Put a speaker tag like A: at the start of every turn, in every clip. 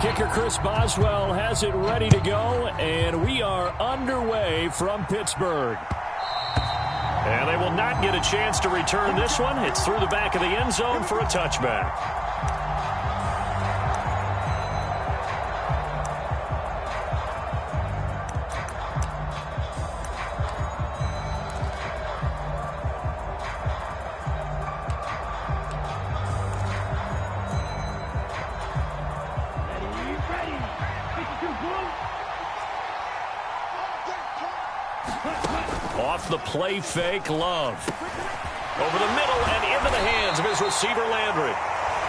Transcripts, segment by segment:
A: Kicker Chris Boswell has it ready to go, and we are underway from Pittsburgh. And they will not get a chance to return this one. It's through the back of the end zone for a touchback. Off the play fake, Love. Over the middle and into the hands of his receiver, Landry.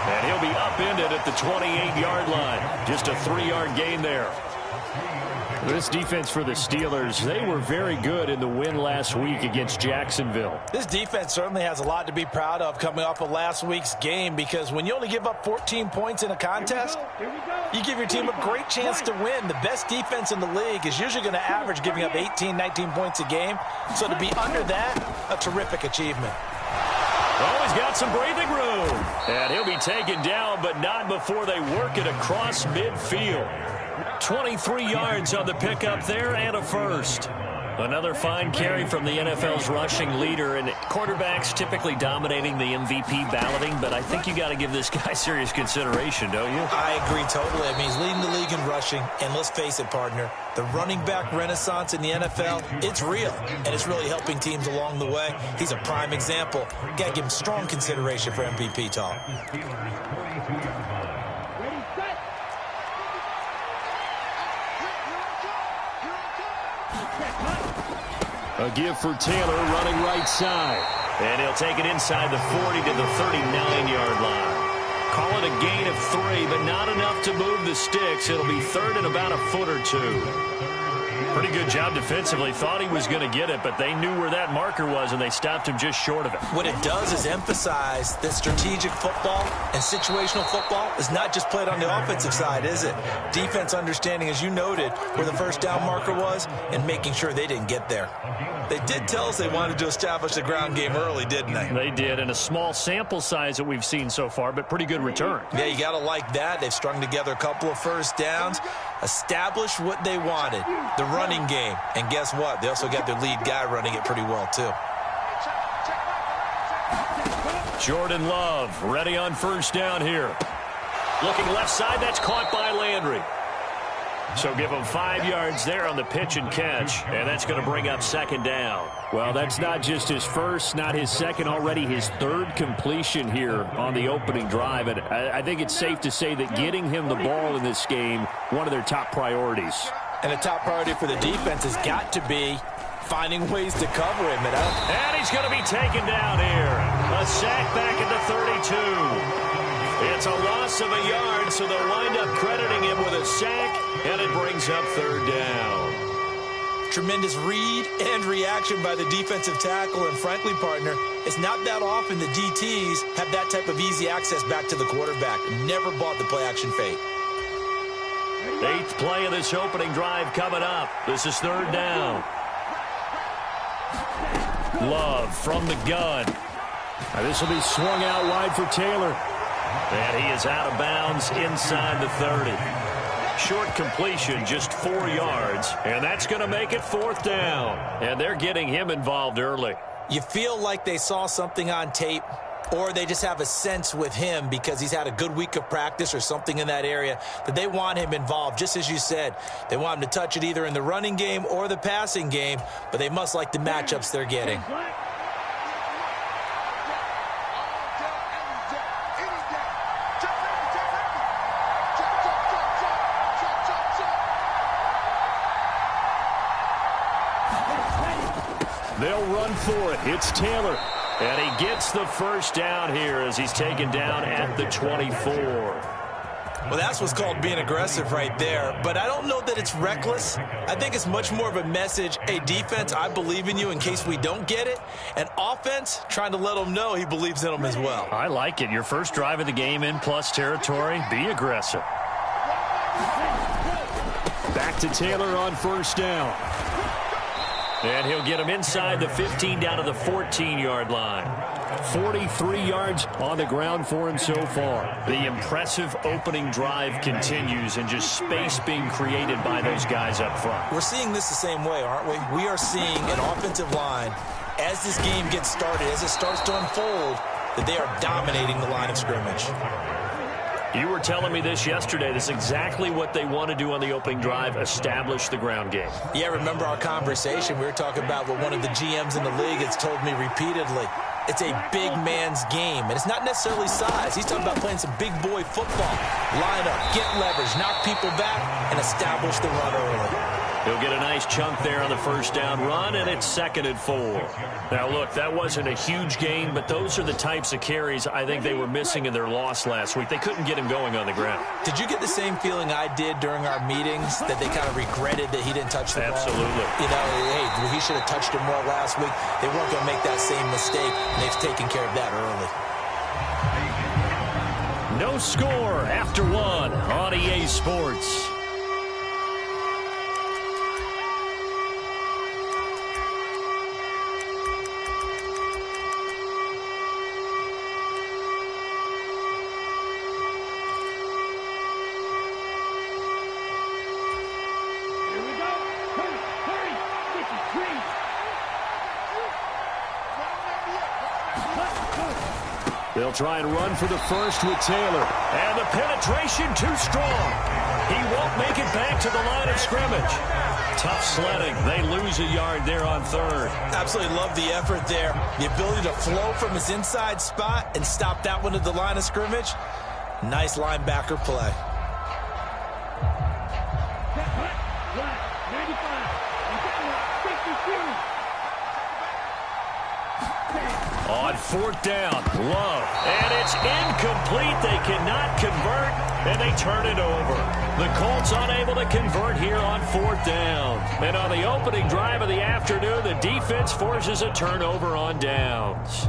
A: And he'll be upended at the 28-yard line. Just a 3-yard gain there. This defense for the Steelers, they were very good in the win last week against Jacksonville.
B: This defense certainly has a lot to be proud of coming off of last week's game, because when you only give up 14 points in a contest, you give your team a great chance to win. The best defense in the league is usually going to average giving up 18, 19 points a game. So to be under that, a terrific achievement.
A: Oh, he's got some breathing room. And he'll be taken down, but not before they work it across midfield. 23 yards on the pickup there and a first. Another fine carry from the NFL's rushing leader, and quarterbacks typically dominating the MVP balloting, but I think you got to give this guy serious consideration, don't you?
B: I agree totally. I mean, he's leading the league in rushing, and let's face it, partner, the running back renaissance in the NFL, it's real, and it's really helping teams along the way. He's a prime example. Got to give him strong consideration for MVP talk.
A: A give for Taylor running right side. And he'll take it inside the 40 to the 39-yard line. Call it a gain of 3, but not enough to move the sticks. It'll be third and about a foot or two. Pretty good job defensively. Thought he was going to get it, but they knew where that marker was, and they stopped him just short of it.
B: What it does is emphasize that strategic football and situational football is not just played on the offensive side, is it? Defense understanding, as you noted, where the first down marker was and making sure they didn't get there. They did tell us they wanted to establish the ground game early, didn't they?
A: They did, and a small sample size that we've seen so far, but pretty good return.
B: Yeah, you got to like that. They've strung together a couple of first downs, established what they wanted, the running game. And guess what? They also got their lead guy running it pretty well, too.
A: Jordan Love ready on first down here. Looking left side, that's caught by Landry. So give him 5 yards there on the pitch and catch, and that's going to bring up second down. Well, that's not just his first, not his second, already his third completion here on the opening drive. And I think it's safe to say that getting him the ball in this game, one of their top priorities.
B: And a top priority for the defense has got to be finding ways to cover him.
A: And he's going to be taken down here. A sack back at the 32. It's a loss of a yard, so they'll wind up crediting him with a sack, and it brings up third down.
B: Tremendous read and reaction by the defensive tackle, and frankly, partner, it's not that often the DTs have that type of easy access back to the quarterback. Never bought the play-action fake.
A: 8th play of this opening drive coming up. This is third down. Love from the gun. Now this will be swung out wide for Taylor. And he is out of bounds inside the 30. Short completion, just 4 yards. And that's going to make it fourth down. And they're getting him involved early.
B: You feel like they saw something on tape, or they just have a sense with him because he's had a good week of practice or something in that area that they want him involved. Just as you said, they want him to touch it either in the running game or the passing game, but they must like the matchups they're getting.
A: They'll run for it. It's Taylor. And he gets the first down here as he's taken down at the 24.
B: Well, that's what's called being aggressive right there. But I don't know that it's reckless. I think it's much more of a message, hey, defense, I believe in you in case we don't get it. And offense, trying to let them know he believes in them as well.
A: I like it. Your first drive of the game in plus territory, be aggressive. Back to Taylor on first down. And he'll get him inside the 15 down to the 14-yard line. 43 yards on the ground for him so far. The impressive opening drive continues, and just space being created by those guys up front.
B: We're seeing this the same way, aren't we? We are seeing an offensive line, as this game gets started, as it starts to unfold, that they are dominating the line of scrimmage.
A: You were telling me this yesterday. This is exactly what they want to do on the opening drive, establish the ground game.
B: Yeah, remember our conversation. We were talking about what one of the GMs in the league has told me repeatedly. It's a big man's game, and it's not necessarily size. He's talking about playing some big boy football. Line up, get leverage, knock people back, and establish the run early.
A: He'll get a nice chunk there on the first down run, and it's 2nd and 4. Now, look, that wasn't a huge gain, but those are the types of carries I think they were missing in their loss last week. They couldn't get him going on the ground.
B: Did you get the same feeling I did during our meetings, that they kind of regretted that he didn't touch the ball?
A: Absolutely.
B: You know, hey, he should have touched him more last week. They weren't going to make that same mistake, and they've taken care of that early.
A: No score after 1 on EA Sports. They'll try and run for the first with Taylor. And the penetration too strong. He won't make it back to the line of scrimmage. Tough sledding. They lose a yard there on 3rd.
B: Absolutely love the effort there. The ability to flow from his inside spot and stop that one at the line of scrimmage. Nice linebacker play.
A: On 4th down, Love. And it's incomplete. They cannot convert, and they turn it over. The Colts unable to convert here on 4th down. And on the opening drive of the afternoon, the defense forces a turnover on downs.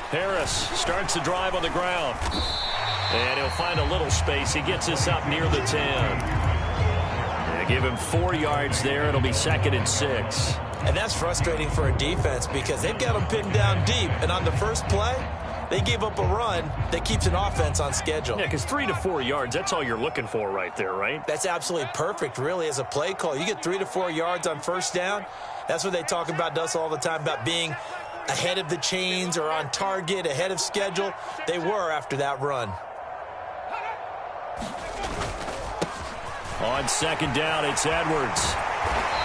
A: Harris starts the drive on the ground. And he'll find a little space. He gets us up near the 10. They give him 4 yards there. It'll be 2nd and 6.
B: And that's frustrating for a defense because they've got them pinned down deep. And on the first play, they gave up a run that keeps an offense on schedule.
A: Yeah, because 3 to 4 yards, that's all you're looking for right there, right?
B: That's absolutely perfect, really, as a play call. You get 3 to 4 yards on first down. That's what they talk about us all the time, about being ahead of the chains or on target, ahead of schedule. They were after that run.
A: On 2nd down, it's Edwards.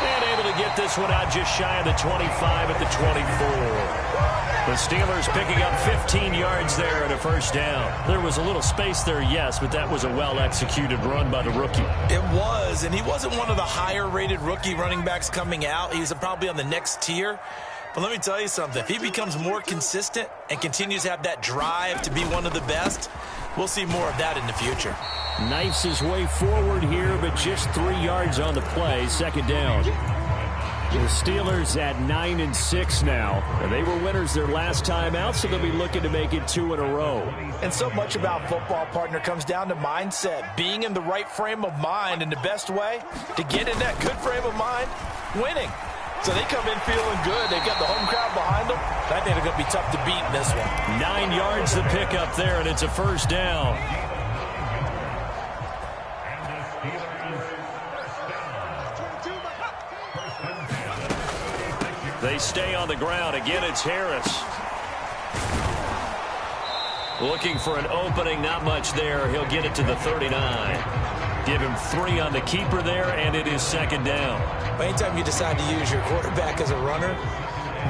A: And able to get this one out just shy of the 25 at the 24. The Steelers picking up 15 yards there at a first down. There was a little space there, yes, but that was a well-executed run by the rookie.
B: It was, and he wasn't one of the higher-rated rookie running backs coming out. He's probably on the next tier. But let me tell you something. If he becomes more consistent and continues to have that drive to be one of the best, we'll see more of that in the future.
A: Knifes his way forward here, but just 3 yards on the play. 2nd down. The Steelers at 9-6 now. And they were winners their last time out, so they'll be looking to make it 2 in a row.
B: And so much about football, partner, comes down to mindset. Being in the right frame of mind, and the best way to get in that good frame of mind, winning. So they come in feeling good. They've got the home crowd behind them. I think they're going to be tough to beat in this one.
A: 9 yards to pick up there, and it's a first down. They stay on the ground. Again, it's Harris. Looking for an opening, not much there. He'll get it to the 39. Give him 3 on the keeper there, and it is 2nd down.
B: Anytime you decide to use your quarterback as a runner,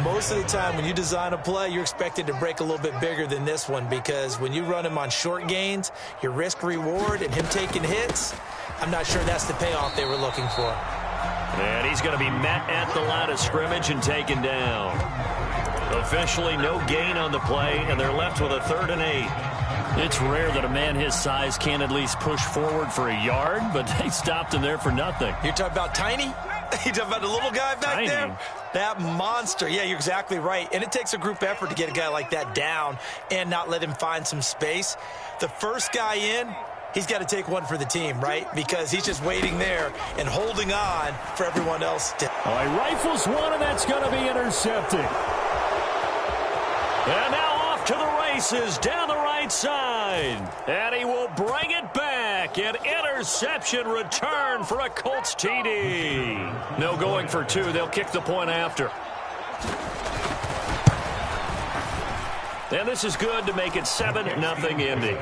B: most of the time when you design a play, you're expected to break a little bit bigger than this one, because when you run him on short gains, your risk-reward and him taking hits, I'm not sure that's the payoff they were looking for.
A: And he's going to be met at the line of scrimmage and taken down. Officially no gain on the play, and they're left with a 3rd and 8. It's rare that a man his size can at least push forward for a yard, but they stopped him there for nothing.
B: You're talking about tiny? You talking about the little guy back
A: Tiny.
B: there? That monster. Yeah, you're exactly right. And it takes a group effort to get a guy like that down and not let him find some space. The first guy in, he's got to take one for the team, right? Because he's just waiting there and holding on for everyone else to...
A: Oh, he rifles one, and that's going to be intercepted. And now off to the races down the right side. And he will bring it back. An interception return for a Colts TD. No going for two. They'll kick the point after. And this is good to make it 7-0 Indy.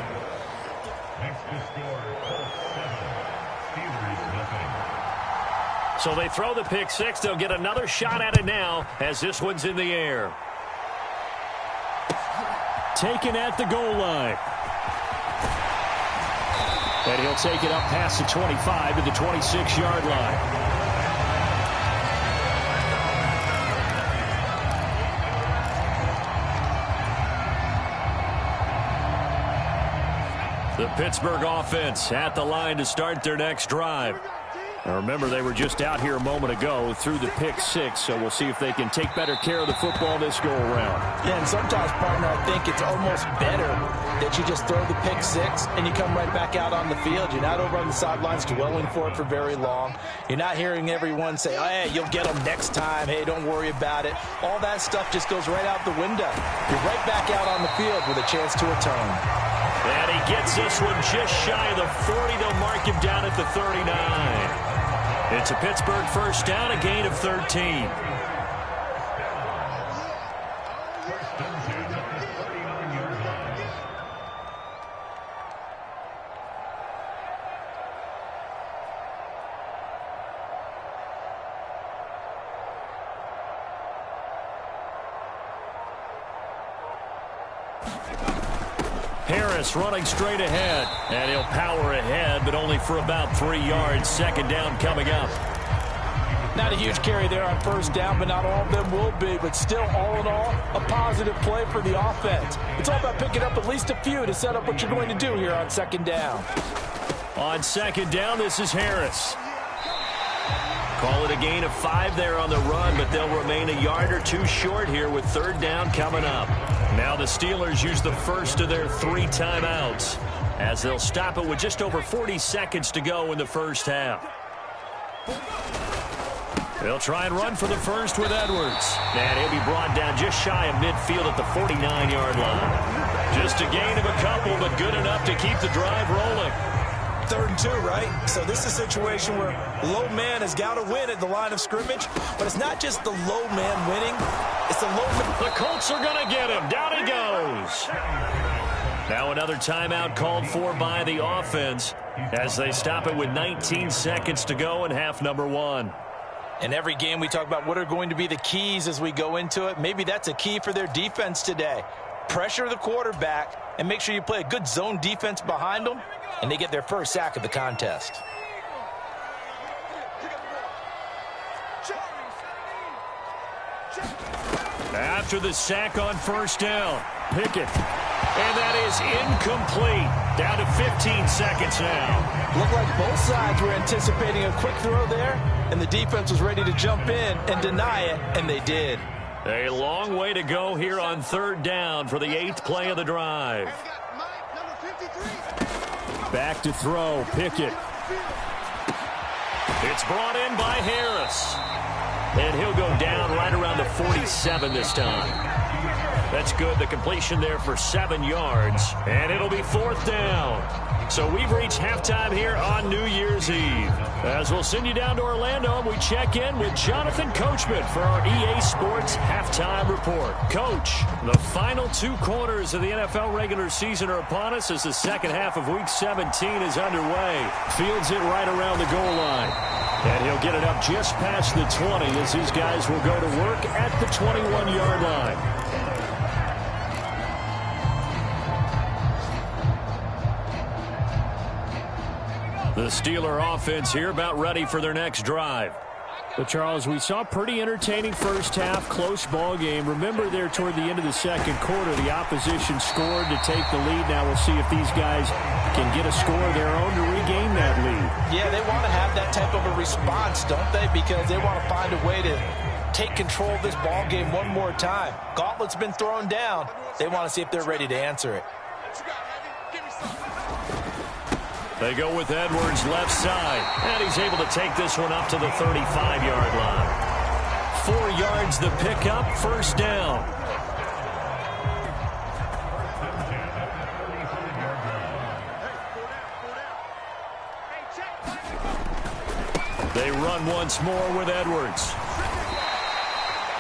A: So they throw the pick six. They'll get another shot at it now as this one's in the air. Taken at the goal line. And he'll take it up past the 25 to the 26-yard line. The Pittsburgh offense at the line to start their next drive. Now remember, they were just out here a moment ago through the pick six, so we'll see if they can take better care of the football this go-around.
B: Yeah, and sometimes, partner, I think it's almost better that you just throw the pick six and you come right back out on the field. You're not over on the sidelines dwelling for it for very long. You're not hearing everyone say, oh, hey, you'll get them next time. Hey, don't worry about it. All that stuff just goes right out the window. You're right back out on the field with a chance to atone.
A: And he gets this one just shy of the 40. They'll mark him down at the 39. It's a Pittsburgh first down, a gain of 13. Harris running straight ahead, and he'll power ahead, but only for about 3 yards. Second down coming up.
B: Not a huge carry there on first down, but not all of them will be. But still, all in all, a positive play for the offense. It's all about picking up at least a few to set up what you're going to do here on second down.
A: On second down, this is Harris. Call it a gain of 5 there on the run, but they'll remain a yard or two short here with third down coming up. Now the Steelers use the first of their 3 timeouts as they'll stop it with just over 40 seconds to go in the first half. They'll try and run for the first with Edwards. And he'll be brought down just shy of midfield at the 49-yard line. Just a gain of a couple, but good enough to keep the drive rolling.
B: 3rd and 2, right? So this is a situation where low man has got to win at the line of scrimmage, but it's not just the low man winning, it's the low man.
A: The Colts are going to get him. Down he goes. Now another timeout called for by the offense as they stop it with 19 seconds to go in half number 1.
B: In every game we talk about what are going to be the keys as we go into it. Maybe that's a key for their defense today. Pressure the quarterback and make sure you play a good zone defense behind them, and they get their first sack of the contest.
A: After the sack on first down, Pickett. And that is incomplete. Down to 15 seconds now.
B: Looked like both sides were anticipating a quick throw there, and the defense was ready to jump in and deny it, and they did.
A: A long way to go here on third down for the 8th play of the drive. Back to throw, Pickett. It's brought in by Harris. And he'll go down right around the 47 this time. That's good. The completion there for 7 yards. And it'll be 4th down. So we've reached halftime here on New Year's Eve. As we'll send you down to Orlando, and we check in with Jonathan Coachman for our EA Sports Halftime Report. Coach, the final 2 quarters of the NFL regular season are upon us as the second half of Week 17 is underway. Fields it right around the goal line. And he'll get it up just past the 20 as these guys will go to work at the 21-yard line. The Steeler offense here about ready for their next drive. But, Charles, we saw a pretty entertaining first half, close ball game. Remember there toward the end of the second quarter, the opposition scored to take the lead. Now we'll see if these guys can get a score of their own to regain that lead.
B: Yeah, they want to have that type of a response, don't they? Because they want to find a way to take control of this ball game one more time. Gauntlet's been thrown down. They want to see if they're ready to answer it.
A: They go with Edwards left side, and he's able to take this one up to the 35-yard line. 4 yards the pickup, first down. They run once more with Edwards.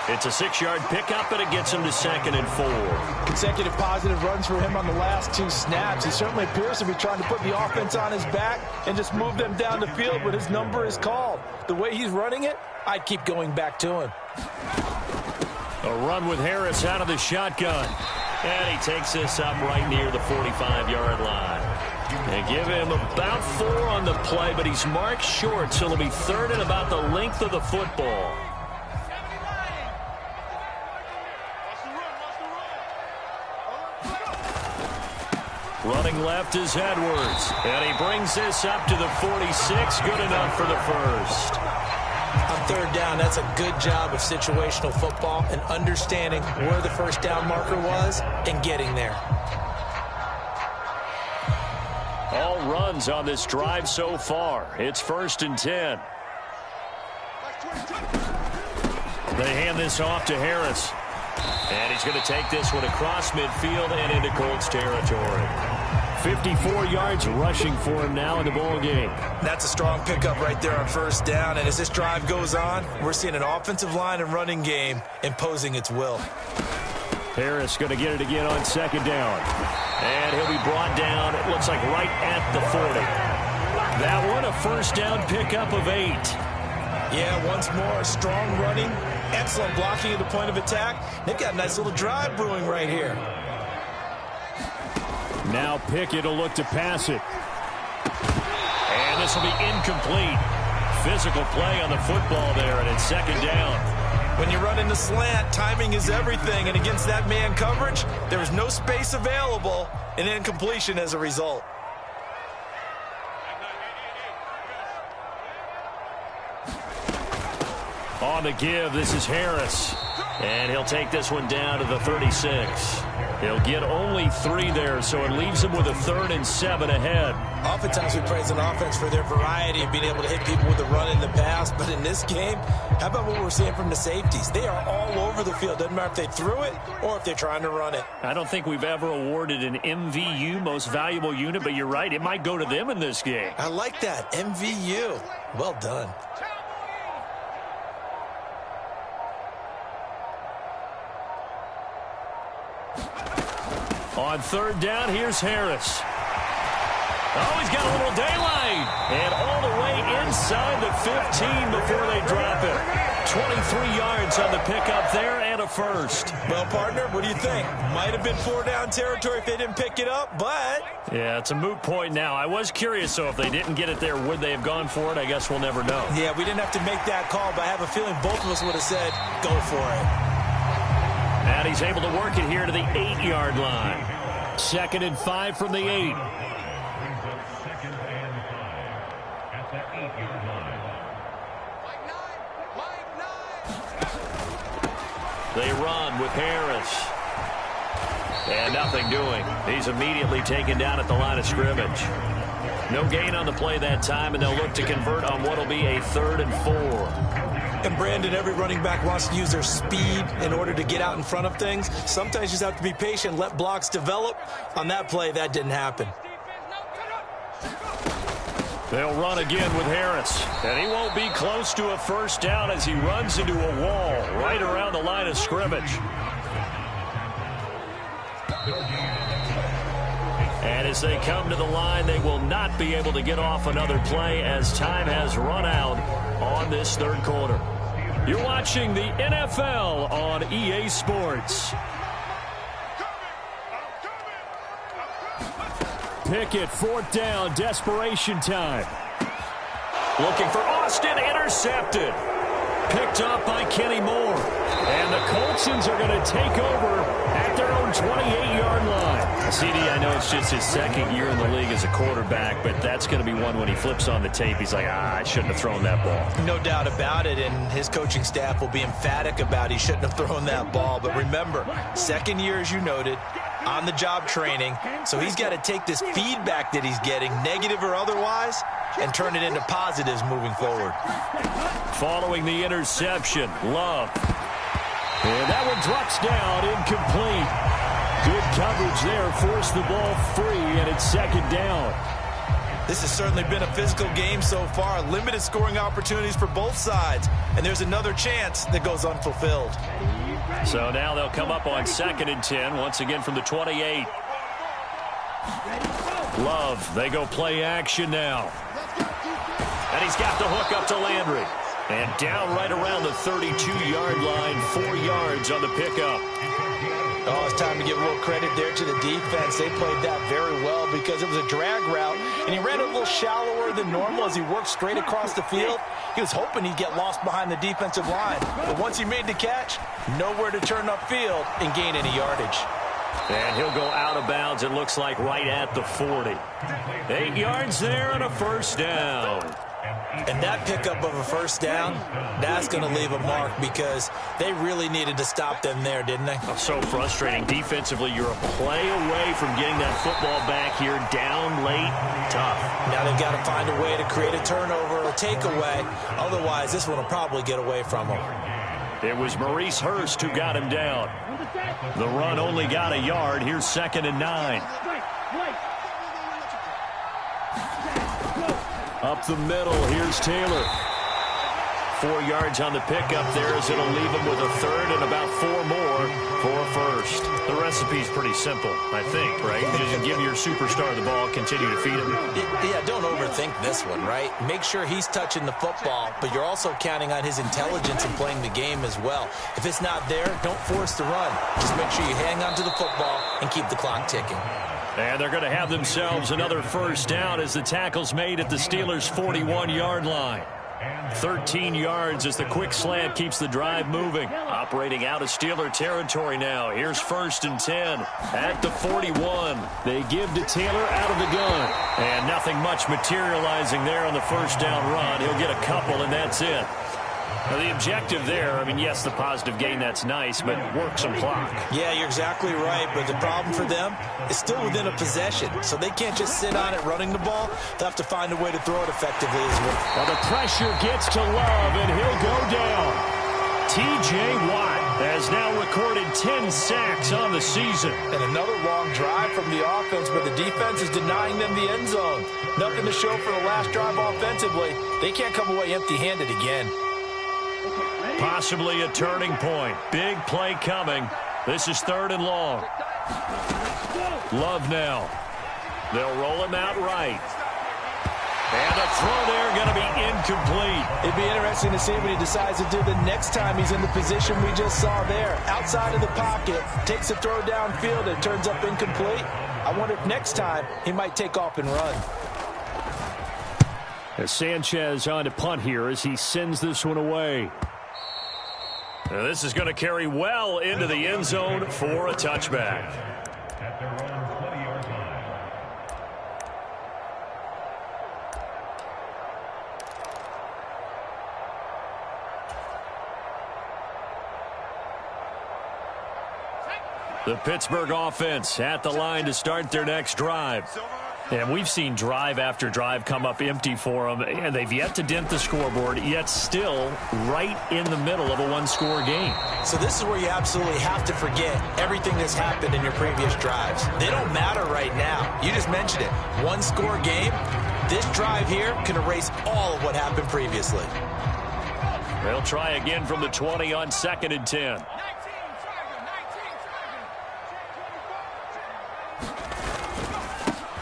A: It's a 6-yard pickup, and it gets him to 2nd and 4.
B: Consecutive positive runs for him on the last 2 snaps. He certainly appears to be trying to put the offense on his back and just move them down the field when his number is called. The way he's running it, I'd keep going back to him.
A: A run with Harris out of the shotgun. And he takes this up right near the 45-yard line. They give him about 4 on the play, but he's marked short, so it'll be 3rd and about the length of the football. Running left is Edwards, and he brings this up to the 46. Good enough for the first.
B: On 3rd down, that's a good job of situational football and understanding where the first down marker was and getting there.
A: All runs on this drive so far. It's 1st and 10. They hand this off to Harris. And he's going to take this one across midfield and into Colts territory. 54 yards rushing for him now in the ball game.
B: That's a strong pickup right there on 1st down. And as this drive goes on, we're seeing an offensive line and running game imposing its will.
A: Harris going to get it again on 2nd down. And he'll be brought down, it looks like right at the 40. That one, a 1st down pickup of 8.
B: Yeah, once more, strong running, excellent blocking at the point of attack. They've got a nice little drive brewing right here.
A: Now Pickett will look to pass it. And this will be incomplete. Physical play on the football there, and it's 2nd down.
B: When you run in the slant, timing is everything, and against that man coverage, there is no space available, and incompletion as a result.
A: On the give, this is Harris. And he'll take this one down to the 36. He'll get only 3 there, so it leaves him with a 3rd and 7 ahead.
B: Oftentimes we praise an offense for their variety of being able to hit people with a run in the pass. But in this game, how about what we're seeing from the safeties? They are all over the field. Doesn't matter if they threw it or if they're trying to run it.
A: I don't think we've ever awarded an MVU, most valuable unit, but you're right. It might go to them in this game.
B: I like that. MVU. Well done.
A: On 3rd down, here's Harris. Oh, he's got a little daylight. And all the way inside the 15 before they drop it. 23 yards on the pickup there and a first.
B: Well, partner, what do you think? Might have been 4-down territory if they didn't pick it up, but...
A: Yeah, it's a moot point now. I was curious, so if they didn't get it there, would they have gone for it? I guess we'll never know.
B: Yeah, we didn't have to make that call, but I have a feeling both of us would have said, go for it.
A: And he's able to work it here to the 8-yard line. 2nd and 5 from the 8. They run with Harris. And nothing doing. He's immediately taken down at the line of scrimmage. No gain on the play that time, and they'll look to convert on what will be a 3rd and 4.
B: And Brandon, every running back wants to use their speed in order to get out in front of things. Sometimes you just have to be patient, let blocks develop. On that play, that didn't happen.
A: They'll run again with Harris. And he won't be close to a 1st down as he runs into a wall right around the line of scrimmage. And as they come to the line, they will not be able to get off another play as time has run out on this 3rd quarter. You're watching the NFL on EA Sports. Pickett, 4th down, desperation time. Looking for Austin, intercepted. Picked up by Kenny Moore. And the Coltsons are going to take over at at their own 28-yard line. CD, I know it's just his second year in the league as a quarterback, but that's going to be one when he flips on the tape. He's like, I shouldn't have thrown that ball.
B: No doubt about it, and his coaching staff will be emphatic about he shouldn't have thrown that ball. But remember, second year, as you noted, on-the-job training, so he's got to take this feedback that he's getting, negative or otherwise, and turn it into positives moving forward.
A: Following the interception, Love. And that one drops down, incomplete. Good coverage there, forced the ball free, and it's second down.
B: This has certainly been a physical game so far. Limited scoring opportunities for both sides, and there's another chance that goes unfulfilled.
A: So now they'll come up on 2nd and 10, once again from the 28. Love, they go play action now. And he's got the hook up to Landry. And down right around the 32-yard line, 4 yards on the pickup.
B: Oh, it's time to give a little credit there to the defense. They played that very well because it was a drag route, and he ran a little shallower than normal as he worked straight across the field. He was hoping he'd get lost behind the defensive line, but once he made the catch, nowhere to turn upfield and gain any yardage.
A: And he'll go out of bounds, it looks like, right at the 40. 8 yards there and a first down.
B: And that pickup of a first down, that's going to leave a mark because they really needed to stop them there, didn't they?
A: Oh, so frustrating. Defensively, you're a play away from getting that football back here, down late, tough. Now
B: they've got to find a way to create a turnover or takeaway. Otherwise, this one will probably get away from them.
A: It was Maurice Hurst who got him down. The run only got a yard. Here's 2nd and 9. Up the middle, here's Taylor. 4 yards on the pickup there as it'll leave him with a third and about 4 more for a first. The recipe's pretty simple, I think, right? You just give your superstar the ball, continue to feed him.
B: Yeah, don't overthink this one, right? Make sure he's touching the football, but you're also counting on his intelligence in playing the game as well. If it's not there, don't force the run. Just make sure you hang on to the football and keep the clock ticking.
A: And they're going to have themselves another first down as the tackle's made at the Steelers' 41-yard line. 13 yards as the quick slant keeps the drive moving. Operating out of Steeler territory now. Here's 1st and 10 at the 41. They give to Taylor out of the gun. And nothing much materializing there on the first down run. He'll get a couple, and that's it. Now, the objective there, I mean, yes, the positive gain, that's nice, but work some clock.
B: Yeah, you're exactly right, but the problem for them is still within a possession, so they can't just sit on it running the ball. They'll have to find a way to throw it effectively as well.
A: Well, the pressure gets to Love, and he'll go down. T.J. Watt has now recorded 10 sacks on the season.
B: And another long drive from the offense, but the defense is denying them the end zone. Nothing to show for the last drive offensively. They can't come away empty-handed again.
A: Possibly a turning point. Big play coming. This is 3rd and long. Love now. They'll roll him out right. And the throw there going to be incomplete.
B: It'd be interesting to see what he decides to do the next time he's in the position we just saw there. Outside of the pocket, takes a throw downfield and turns up incomplete. I wonder if next time he might take off and run.
A: As Sanchez on to punt here as he sends this one away. Now this is going to carry well into the end zone for a touchback. The Pittsburgh offense at the line to start their next drive. And we've seen drive after drive come up empty for them, and they've yet to dent the scoreboard, yet still right in the middle of a one-score game.
B: So this is where you absolutely have to forget everything that's happened in your previous drives. They don't matter right now. You just mentioned it. One-score game. This drive here can erase all of what happened previously.
A: They'll try again from the 20 on 2nd and 10.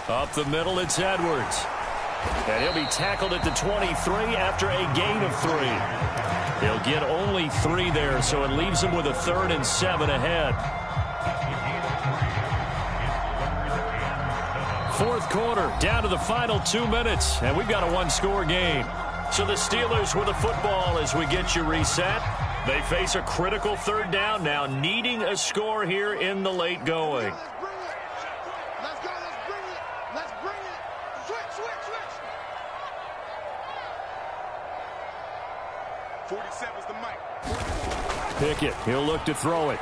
A: Up the middle, it's Edwards. And he'll be tackled at the 23 after a gain of 3. He'll get only 3 there, so it leaves him with a 3rd and 7 ahead. 4th quarter, down to the final 2 minutes, and we've got a one-score game. So the Steelers with the football as we get you reset. They face a critical third down now, needing a score here in the late going.
C: Let's go. Let's bring it. Switch. 47's the mic.
A: Pickett, he'll look to throw it.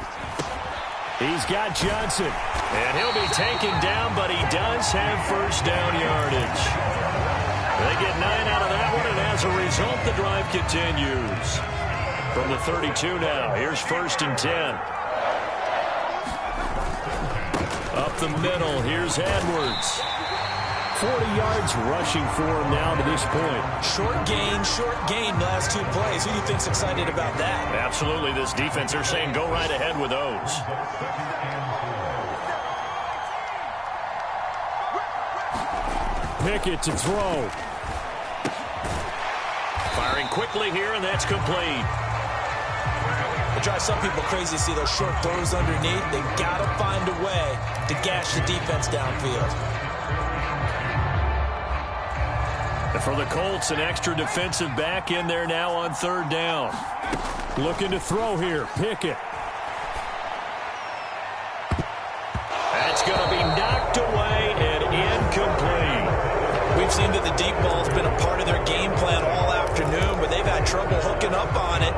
A: He's got Johnson. And he'll be taken down, but he does have first down yardage. They get 9 out of that one, and as a result, the drive continues. From the 32 now, here's 1st and 10. Up the middle, here's Edwards. 40 yards rushing for him now to this point.
B: Short gain last 2 plays. Who do you think's excited about that?
A: Absolutely, this defense, they're saying go right ahead with those. Pickett to throw. Firing quickly here, and that's complete.
B: It drives some people crazy to see those short throws underneath. They've got to find a way to gash the defense downfield.
A: And for the Colts, an extra defensive back in there now on 3rd down. Looking to throw here, Pickett. That's going to be knocked away and incomplete.
B: We've seen that the deep ball's been a part of their game plan all afternoon, but they've had trouble hooking up on it,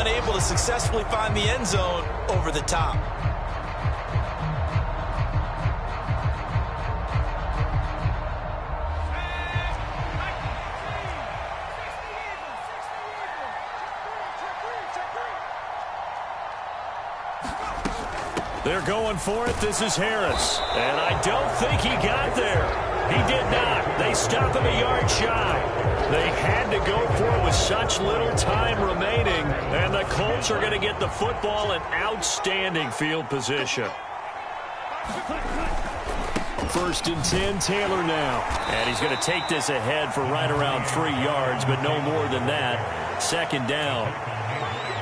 B: unable to successfully find the end zone over the top.
A: They're going for it. This is Harris. And I don't think he got there. He did not. They stop him a yard shy. They had to go for it with such little time remaining. And the Colts are going to get the football in outstanding field position. 1st and 10, Taylor now. And he's going to take this ahead for right around 3 yards, but no more than that. 2nd down.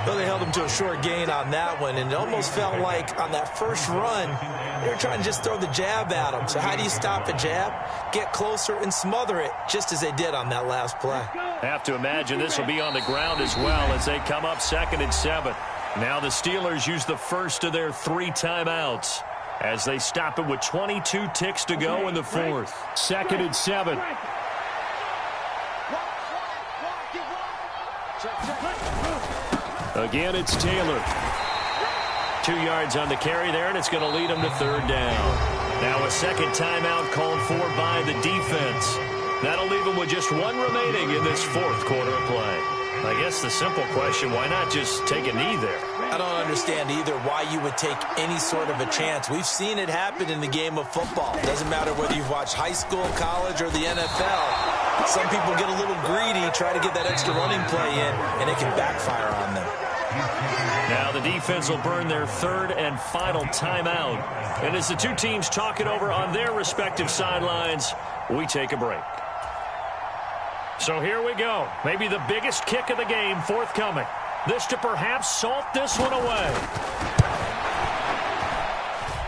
B: Well, they held him to a short gain on that one, and it almost felt like on that first run, they were trying to just throw the jab at him. So how do you stop a jab? Get closer and smother it, just as they did on that last play.
A: Have to imagine this will be on the ground as well as they come up 2nd and 7. Now the Steelers use the first of their 3 timeouts as they stop it with 22 ticks to go in the 4th. 2nd and 7. Again, it's Taylor. 2 yards on the carry there, and it's going to lead him to 3rd down. Now a second timeout called for by the defense. That'll leave him with just 1 remaining in this 4th quarter of play. I guess the simple question, why not just take a knee there?
B: I don't understand either why you would take any sort of a chance. We've seen it happen in the game of football. It doesn't matter whether you've watched high school, college, or the NFL. Some people get a little greedy, try to get that extra running play in, and it can backfire on them.
A: Now the defense will burn their 3rd and final timeout. And as the 2 teams talk it over on their respective sidelines, we take a break. So here we go. Maybe the biggest kick of the game forthcoming. This to perhaps salt this one away.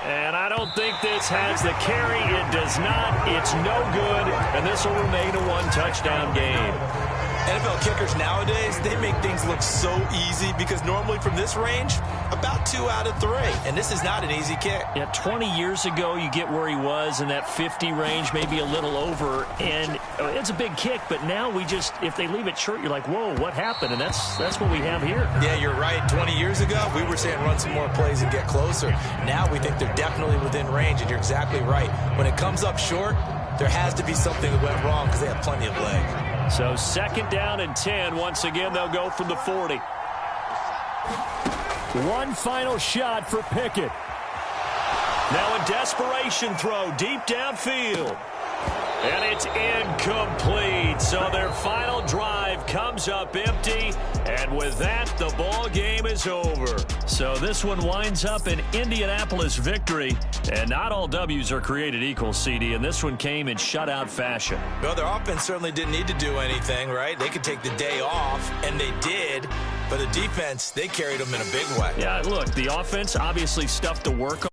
A: And I don't think this has the carry. It does not. It's no good. And this will remain a 1-touchdown game.
B: NFL kickers nowadays, they make things look so easy because normally from this range, about 2 out of 3. And this is not an easy kick.
A: Yeah, 20 years ago, you get where he was in that 50 range, maybe a little over. And it's a big kick, but now we just, if they leave it short, you're like, whoa, what happened? And that's what we have here.
B: Yeah, you're right. 20 years ago, we were saying run some more plays and get closer. Now we think they're definitely within range, and you're exactly right. When it comes up short, there has to be something that went wrong because they have plenty of leg.
A: So 2nd down and 10. Once again, they'll go from the 40. One final shot for Pickett. Now a desperation throw deep downfield. And it's incomplete. So their final drive comes up empty. And with that, the ball game is over. So this one winds up an Indianapolis victory. And not all W's are created equal, CD. And this one came in shutout fashion.
B: Well, their offense certainly didn't need to do anything, right? They could take the day off, and they did. But the defense, they carried them in a big way.
A: Yeah, look, the offense obviously stuff to work on.